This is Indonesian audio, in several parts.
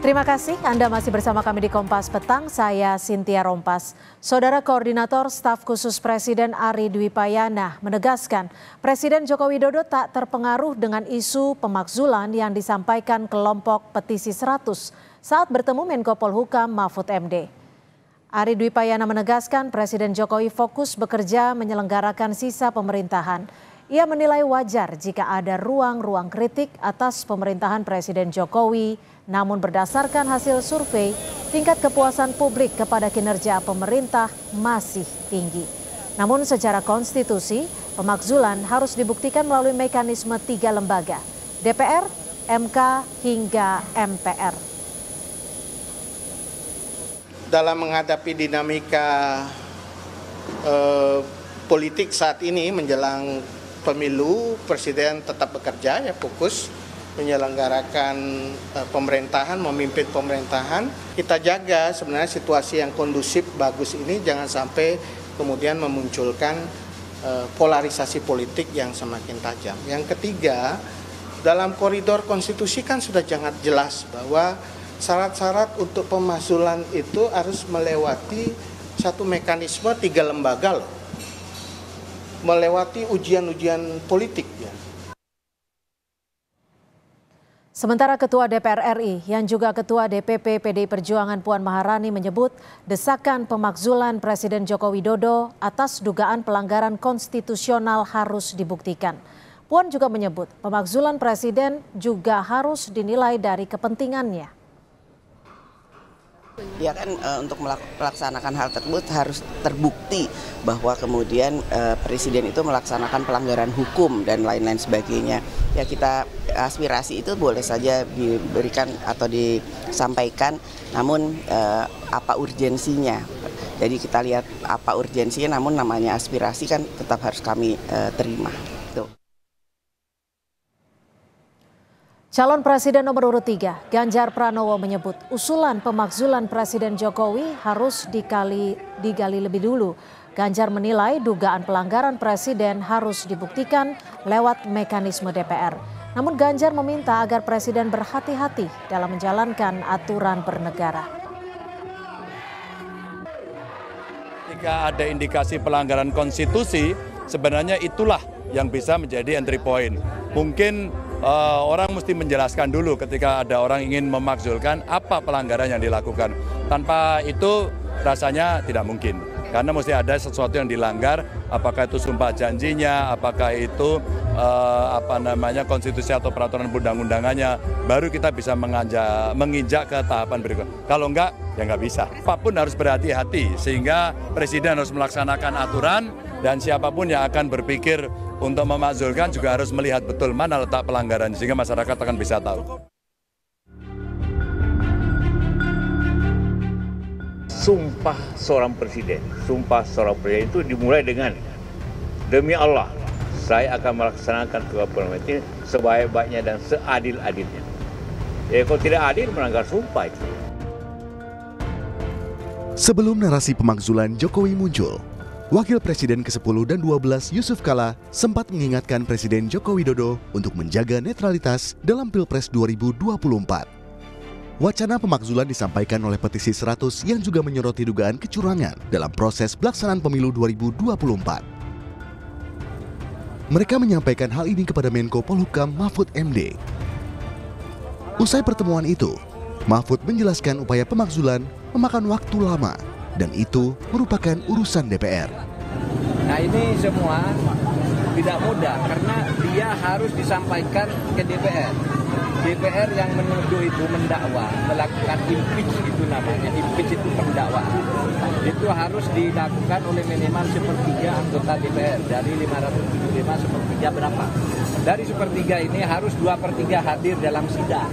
Terima kasih Anda masih bersama kami di Kompas Petang, saya Cynthia Rompas. Saudara Koordinator Staf Khusus Presiden Ari Dwi Payana menegaskan Presiden Joko Widodo tak terpengaruh dengan isu pemakzulan yang disampaikan kelompok Petisi 100 saat bertemu Menko Polhukam Mahfud MD. Ari Dwi Payana menegaskan Presiden Jokowi fokus bekerja menyelenggarakan sisa pemerintahan. Ia menilai wajar jika ada ruang-ruang kritik atas pemerintahan Presiden Jokowi, namun berdasarkan hasil survei, tingkat kepuasan publik kepada kinerja pemerintah masih tinggi. Namun secara konstitusi, pemakzulan harus dibuktikan melalui mekanisme 3 lembaga, DPR, MK, hingga MPR. Dalam menghadapi dinamika politik saat ini menjelang pemilu, Presiden tetap bekerja, fokus menyelenggarakan pemerintahan, memimpin pemerintahan. Kita jaga sebenarnya situasi yang kondusif, bagus ini jangan sampai kemudian memunculkan polarisasi politik yang semakin tajam. Yang ketiga, dalam koridor konstitusi kan sudah sangat jelas bahwa syarat-syarat untuk pemakzulan itu harus melewati satu mekanisme 3 lembaga loh. Melewati ujian-ujian politik ya. Sementara Ketua DPR RI yang juga Ketua DPP PDI Perjuangan Puan Maharani menyebut desakan pemakzulan Presiden Joko Widodo atas dugaan pelanggaran konstitusional harus dibuktikan. Puan juga menyebut pemakzulan Presiden juga harus dinilai dari kepentingannya. Ya kan untuk melaksanakan hal tersebut harus terbukti bahwa kemudian Presiden itu melaksanakan pelanggaran hukum dan lain-lain sebagainya. Ya kita aspirasi itu boleh saja diberikan atau disampaikan, namun apa urgensinya. Jadi kita lihat apa urgensinya, namun namanya aspirasi kan tetap harus kami terima. Tuh. Calon Presiden nomor urut 3, Ganjar Pranowo menyebut usulan pemakzulan Presiden Jokowi harus digali lebih dulu. Ganjar menilai dugaan pelanggaran Presiden harus dibuktikan lewat mekanisme DPR. Namun Ganjar meminta agar Presiden berhati-hati dalam menjalankan aturan bernegara. Jika ada indikasi pelanggaran konstitusi, sebenarnya itulah yang bisa menjadi entry point. Mungkin orang mesti menjelaskan dulu ketika ada orang ingin memakzulkan apa pelanggaran yang dilakukan. Tanpa itu rasanya tidak mungkin. Karena mesti ada sesuatu yang dilanggar, apakah itu sumpah janjinya, apakah itu konstitusi atau peraturan undang-undangannya, baru kita bisa menginjak ke tahapan berikut. Kalau enggak, ya enggak bisa. Apapun harus berhati-hati, sehingga Presiden harus melaksanakan aturan, dan siapapun yang akan berpikir untuk memakzulkan juga harus melihat betul mana letak pelanggaran, sehingga masyarakat akan bisa tahu. Sumpah seorang presiden itu dimulai dengan demi Allah, saya akan melaksanakan kewajiban ini sebaik-baiknya dan seadil-adilnya. Kalau tidak adil melanggar sumpah itu. Sebelum narasi pemakzulan Jokowi muncul, Wakil Presiden ke-10 dan 12 Yusuf Kala sempat mengingatkan Presiden Joko Widodo untuk menjaga netralitas dalam Pilpres 2024. Wacana pemakzulan disampaikan oleh Petisi 100 yang juga menyoroti dugaan kecurangan dalam proses pelaksanaan pemilu 2024. Mereka menyampaikan hal ini kepada Menko Polhukam Mahfud MD. Usai pertemuan itu, Mahfud menjelaskan upaya pemakzulan memakan waktu lama dan itu merupakan urusan DPR. Nah ini semua tidak mudah karena dia harus disampaikan ke DPR. DPR yang menuduh itu mendakwa, melakukan impeach itu namanya, impeach itu pendakwaan. Itu harus dilakukan oleh minimal 1/3 anggota DPR, dari 575 1/3 berapa? Dari 1/3 ini harus 2/3 hadir dalam sidang.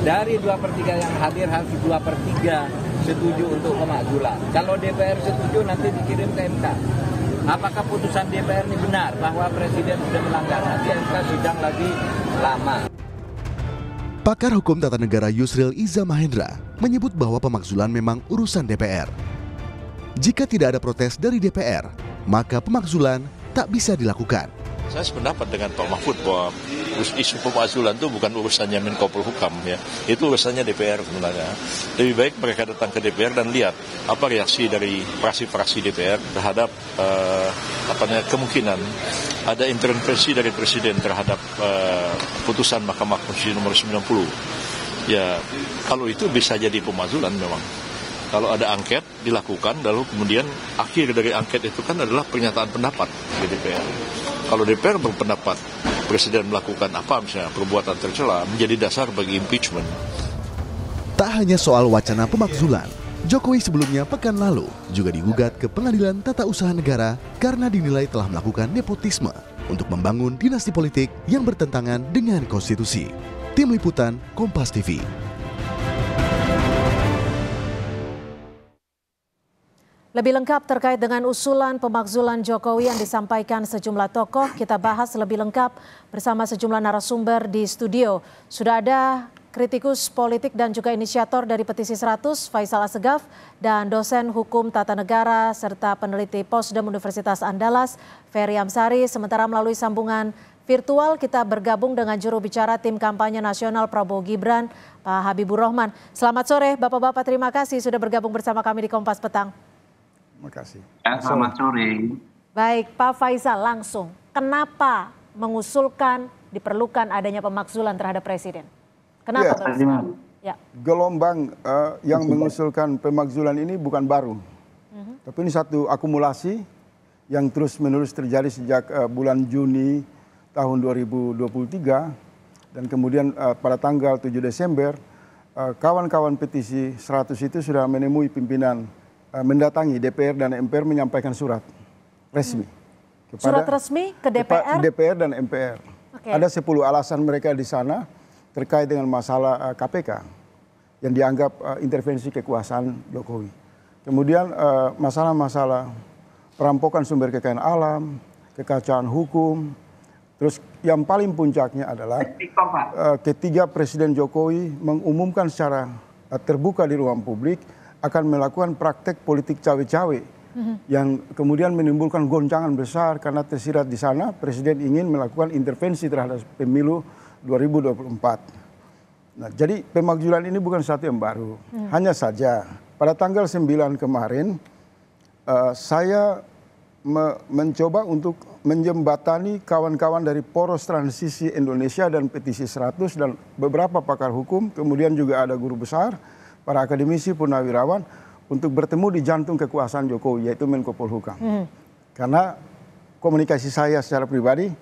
Dari 2/3 yang hadir harus 2/3 setuju untuk pemakzulan. Kalau DPR setuju nanti dikirim ke MK. Apakah putusan DPR ini benar bahwa Presiden sudah melanggar? Nanti MK sidang lagi lama. Pakar Hukum Tata Negara Yusril Iza Mahendra menyebut bahwa pemakzulan memang urusan DPR. Jika tidak ada protes dari DPR, maka pemakzulan tak bisa dilakukan. Saya sependapat dengan Pak Mahfud bahwa isu pemakzulan itu bukan urusannya Menko Polhukam ya. Itu urusannya DPR sebenarnya. Lebih baik mereka datang ke DPR dan lihat apa reaksi dari fraksi-fraksi DPR terhadap kemungkinan ada intervensi dari Presiden terhadap putusan Mahkamah Konstitusi nomor 90. Ya, kalau itu bisa jadi pemakzulan memang. Kalau ada angket dilakukan, lalu kemudian akhir dari angket itu kan adalah pernyataan pendapat di DPR. Kalau DPR berpendapat Presiden melakukan apa misalnya perbuatan tercela menjadi dasar bagi impeachment. Tak hanya soal wacana pemakzulan, Jokowi sebelumnya pekan lalu juga digugat ke Pengadilan Tata Usaha Negara karena dinilai telah melakukan nepotisme untuk membangun dinasti politik yang bertentangan dengan konstitusi. Tim Liputan Kompas TV. Lebih lengkap terkait dengan usulan pemakzulan Jokowi yang disampaikan sejumlah tokoh, kita bahas lebih lengkap bersama sejumlah narasumber di studio. Sudah ada kritikus politik dan juga inisiator dari Petisi 100, Faisal Assegaf, dan dosen hukum tata negara serta peneliti Posdem Universitas Andalas, Ferry Amsari. Sementara melalui sambungan virtual kita bergabung dengan juru bicara tim kampanye nasional Prabowo Gibran, Pak Habibur Rahman. Selamat sore Bapak-Bapak, terima kasih sudah bergabung bersama kami di Kompas Petang. Terima kasih. Selamat sore. Baik, Pak Faisal, langsung. Kenapa mengusulkan diperlukan adanya pemakzulan terhadap Presiden? Kenapa? Ya. Gelombang yang mengusulkan pemakzulan ini bukan baru. Tapi ini satu akumulasi yang terus-menerus terjadi sejak bulan Juni tahun 2023. Dan kemudian pada tanggal 7 Desember, kawan-kawan petisi 100 itu sudah menemui pimpinan, mendatangi DPR dan MPR menyampaikan surat resmi. Surat resmi ke DPR? DPR dan MPR. Okay. Ada 10 alasan mereka di sana terkait dengan masalah KPK yang dianggap intervensi kekuasaan Jokowi. Kemudian masalah-masalah perampokan sumber kekayaan alam, kekacauan hukum. Terus yang paling puncaknya adalah ketika Presiden Jokowi mengumumkan secara terbuka di ruang publik akan melakukan praktek politik cawe-cawe yang kemudian menimbulkan goncangan besar karena tersirat di sana Presiden ingin melakukan intervensi terhadap pemilu 2024. Nah, jadi pemakzulan ini bukan sesuatu yang baru. Hanya saja pada tanggal 9 kemarin saya mencoba untuk menjembatani kawan-kawan dari Poros Transisi Indonesia dan Petisi 100 dan beberapa pakar hukum, kemudian juga ada guru besar, para akademisi purnawirawan untuk bertemu di jantung kekuasaan Jokowi, yaitu Menko Polhukam. Karena komunikasi saya secara pribadi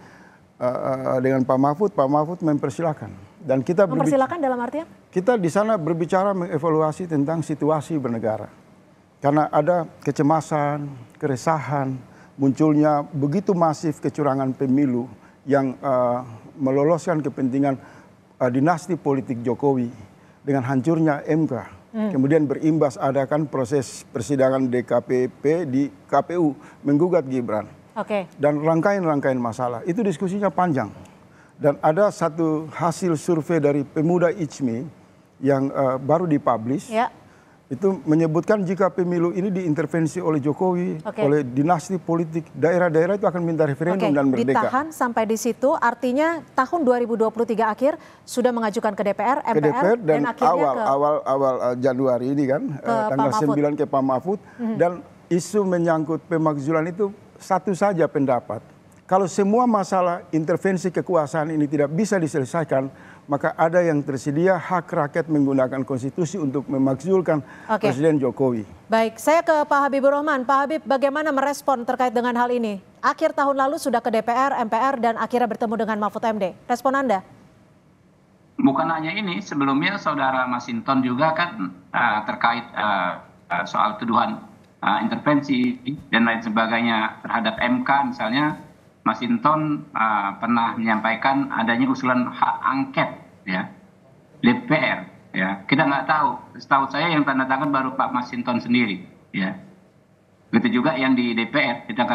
dengan Pak Mahfud mempersilahkan. Dan kita mempersilahkan dalam artian? Kita di sana berbicara mengevaluasi tentang situasi bernegara. Karena ada kecemasan, keresahan, munculnya begitu masif kecurangan pemilu yang meloloskan kepentingan dinasti politik Jokowi. Dengan hancurnya MK, kemudian berimbas adakan proses persidangan DKPP di KPU menggugat Gibran. Dan rangkaian-rangkaian masalah, itu diskusinya panjang. Dan ada satu hasil survei dari Pemuda ICMI yang baru dipublish, itu menyebutkan jika pemilu ini diintervensi oleh Jokowi, oleh dinasti politik, daerah-daerah itu akan minta referendum dan merdeka. Ditahan sampai di situ, artinya tahun 2023 akhir sudah mengajukan ke DPR, MPR, dan akhirnya awal Januari ini kan, tanggal 9 ke Pak Mahfud. Dan isu menyangkut pemakzulan itu satu saja pendapat. Kalau semua masalah intervensi kekuasaan ini tidak bisa diselesaikan, maka ada yang tersedia hak rakyat menggunakan konstitusi untuk memakzulkan Presiden Jokowi. Baik, saya ke Pak Habibur Rahman. Pak Habib, bagaimana merespon terkait dengan hal ini? Akhir tahun lalu sudah ke DPR, MPR, dan akhirnya bertemu dengan Mahfud MD. Respon Anda? Bukan hanya ini, sebelumnya Saudara Masinton juga kan terkait soal tuduhan intervensi dan lain sebagainya terhadap MK misalnya. Masinton pernah menyampaikan adanya usulan hak angket ya DPR ya. Kita nggak tahu, setahu saya yang tanda tangan baru Pak Masinton sendiri ya. Begitu juga yang di DPR, kita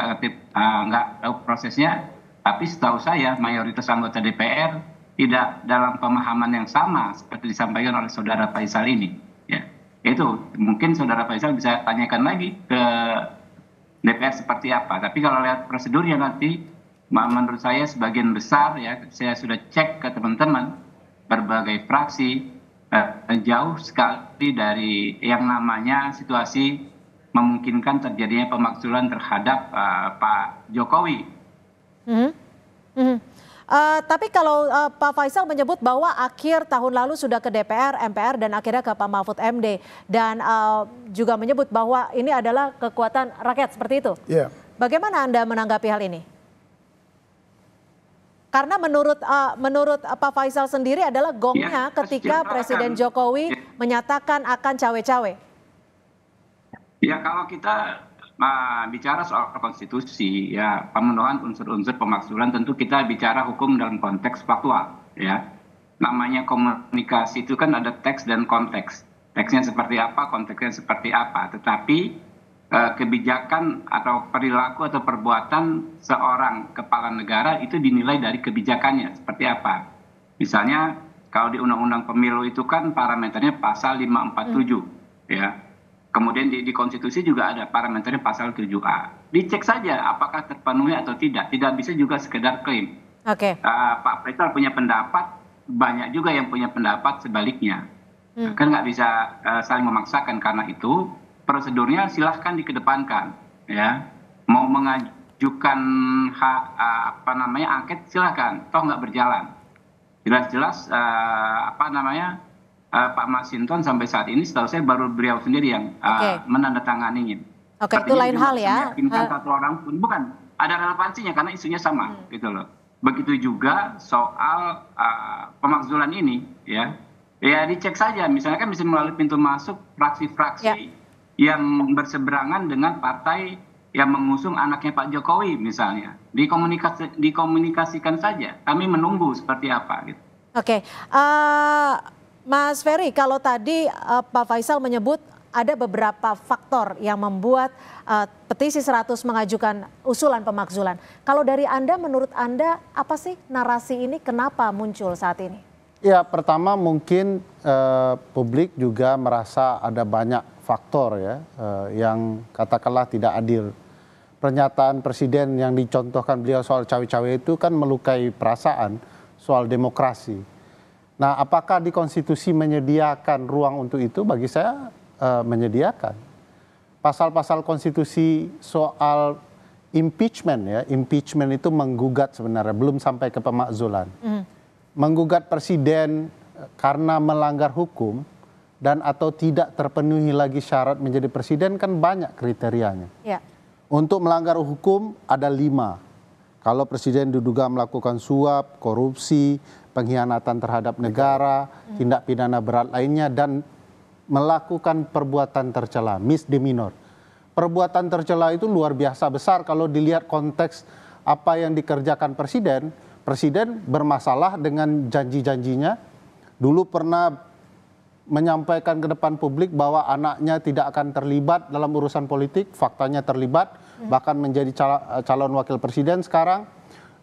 nggak tahu prosesnya, tapi setahu saya mayoritas anggota DPR tidak dalam pemahaman yang sama seperti disampaikan oleh Saudara Faisal ini ya. Itu mungkin Saudara Faisal bisa tanyakan lagi ke DPR seperti apa. Tapi kalau lihat prosedurnya nanti menurut saya sebagian besar ya, saya sudah cek ke teman-teman berbagai fraksi, jauh sekali dari yang namanya situasi memungkinkan terjadinya pemakzulan terhadap Pak Jokowi. Tapi kalau Pak Faisal menyebut bahwa akhir tahun lalu sudah ke DPR, MPR, dan akhirnya ke Pak Mahfud MD, dan juga menyebut bahwa ini adalah kekuatan rakyat, seperti itu. Yeah. Bagaimana Anda menanggapi hal ini? Karena menurut Pak Faisal sendiri adalah gongnya ketika Presiden Jokowi menyatakan akan cawe-cawe. Ya, kalau kita bicara soal konstitusi, ya pemenuhan unsur-unsur pemakzulan, tentu kita bicara hukum dalam konteks faktual, ya. Namanya komunikasi itu kan ada teks dan konteks. Teksnya seperti apa, konteksnya seperti apa. Tetapi kebijakan atau perilaku atau perbuatan seorang kepala negara itu dinilai dari kebijakannya seperti apa. Misalnya kalau di Undang-Undang Pemilu itu kan parameternya pasal 547, ya. Kemudian di konstitusi juga ada parameternya pasal 7A. Dicek saja apakah terpenuhi atau tidak. Tidak bisa juga sekedar klaim. Oke. Pak Faisal punya pendapat, banyak juga yang punya pendapat sebaliknya. Kan nggak bisa saling memaksakan, karena itu prosedurnya silahkan dikedepankan, ya. Mau mengajukan angket silahkan, toh nggak berjalan. Jelas-jelas Pak Masinton sampai saat ini setahu saya baru beliau sendiri yang menandatanganinya. Oke, itu lain hal ya. Meyakinkan satu orang pun bukan ada relevansinya karena isunya sama, gitu loh. Begitu juga soal pemakzulan ini, ya. Ya dicek saja, misalnya kan bisa melalui pintu masuk fraksi-fraksi yang berseberangan dengan partai yang mengusung anaknya Pak Jokowi misalnya. Dikomunikasikan saja. Kami menunggu seperti apa gitu. Oke. Mas Ferry, kalau tadi Pak Faisal menyebut ada beberapa faktor yang membuat petisi 100 mengajukan usulan pemakzulan. Kalau dari Anda, menurut Anda apa sih narasi ini kenapa muncul saat ini? Ya, pertama mungkin publik juga merasa ada banyak faktor ya yang katakanlah tidak adil. Pernyataan presiden yang dicontohkan beliau soal cawe-cawe itu kan melukai perasaan soal demokrasi. Nah, apakah di konstitusi menyediakan ruang untuk itu? Bagi saya menyediakan. Pasal-pasal konstitusi soal impeachment ya, impeachment itu menggugat sebenarnya, belum sampai ke pemakzulan. Menggugat presiden karena melanggar hukum dan atau tidak terpenuhi lagi syarat menjadi presiden kan banyak kriterianya. Ya. Untuk melanggar hukum ada 5. Kalau presiden diduga melakukan suap, korupsi, pengkhianatan terhadap negara, tindak pidana berat lainnya, dan melakukan perbuatan tercela, misdemeanor. Perbuatan tercela itu luar biasa besar kalau dilihat konteks apa yang dikerjakan presiden. Presiden bermasalah dengan janji-janjinya. Dulu pernah menyampaikan ke depan publik bahwa anaknya tidak akan terlibat dalam urusan politik, faktanya terlibat, bahkan menjadi calon wakil presiden sekarang.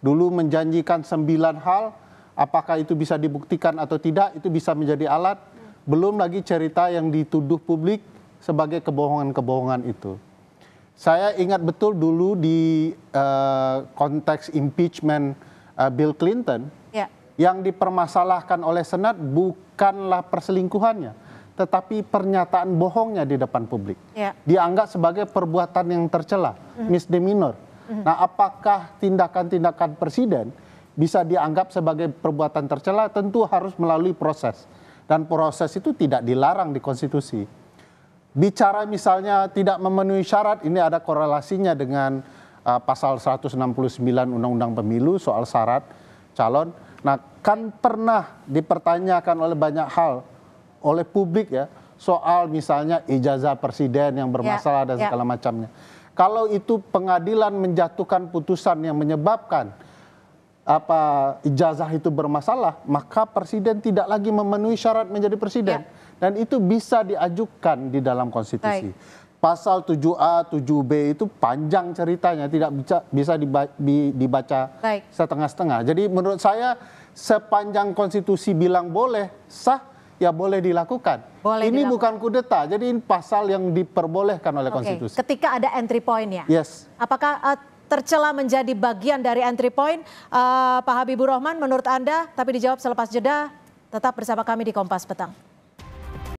Dulu menjanjikan 9 hal, apakah itu bisa dibuktikan atau tidak, itu bisa menjadi alat. Belum lagi cerita yang dituduh publik sebagai kebohongan-kebohongan itu. Saya ingat betul dulu di konteks impeachment Bill Clinton, yang dipermasalahkan oleh Senat bukanlah perselingkuhannya, tetapi pernyataan bohongnya di depan publik. Dianggap sebagai perbuatan yang tercela, misdemeanor. Nah, apakah tindakan-tindakan presiden bisa dianggap sebagai perbuatan tercela? Tentu harus melalui proses. Dan proses itu tidak dilarang di konstitusi. Bicara misalnya tidak memenuhi syarat, ini ada korelasinya dengan pasal 169 Undang-Undang Pemilu soal syarat calon. Nah, kan pernah dipertanyakan oleh banyak hal oleh publik ya, soal misalnya ijazah presiden yang bermasalah dan segala macamnya. Kalau itu pengadilan menjatuhkan putusan yang menyebabkan ijazah itu bermasalah, maka presiden tidak lagi memenuhi syarat menjadi presiden. Dan itu bisa diajukan di dalam konstitusi. Pasal 7A, 7B itu panjang ceritanya, tidak bisa dibaca setengah-setengah. Jadi menurut saya sepanjang konstitusi bilang boleh, sah, ya boleh dilakukan. Ini bukan kudeta, jadi ini pasal yang diperbolehkan oleh konstitusi. Ketika ada entry point ya? Yes. Apakah tercela menjadi bagian dari entry point. Pak Habibur Rahman, menurut Anda, tapi dijawab selepas jeda, tetap bersama kami di Kompas Petang.